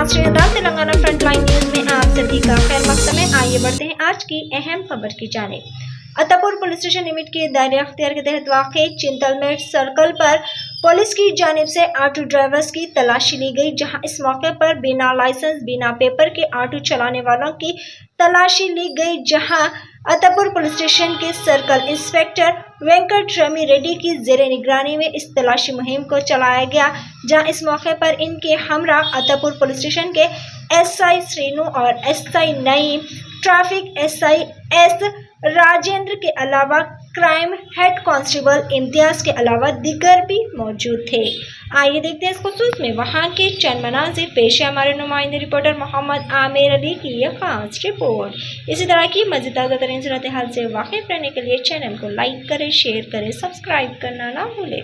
रात Telangana frontline news में आप सभी का खैर मकसद है। आइए बढ़ते हैं आज की अहम खबर की जानिब। अत्तापुर पुलिस स्टेशन लिमिट के दायरे अख्तियार के तहत वाक़ चिंतलमेट सर्कल पर पुलिस की जानिब से ऑटो ड्राइवर्स की तलाशी ली गई, जहां इस मौके पर बिना लाइसेंस बिना पेपर के ऑटो चलाने वालों की तलाशी ली गई। जहां अत्तापुर पुलिस स्टेशन के सर्कल इंस्पेक्टर वेंकट रमी रेड्डी की जेरे निगरानी में इस तलाशी मुहिम को चलाया गया, जहां इस मौके पर इनके हमरा अत्तापुर पुलिस स्टेशन के एसआई श्रीनु और SI Naeem, traffic SI S Rajendra के अलावा क्राइम हेड कांस्टेबल इम्तियाज के अलावा दिगर भी मौजूद थे। आइए देखते हैं इस खुसूस में वहां के चंद मनाज़िर पेश है हमारे नुमाइंदे रिपोर्टर मोहम्मद आमिर अली की यह खास रिपोर्ट। इसी तरह की मज़ीद ताज़ा तरीन सूरत हाल से वाकिफ रहने के लिए चैनल को लाइक करें, शेयर करें, सब्सक्राइब करना ना भूलें।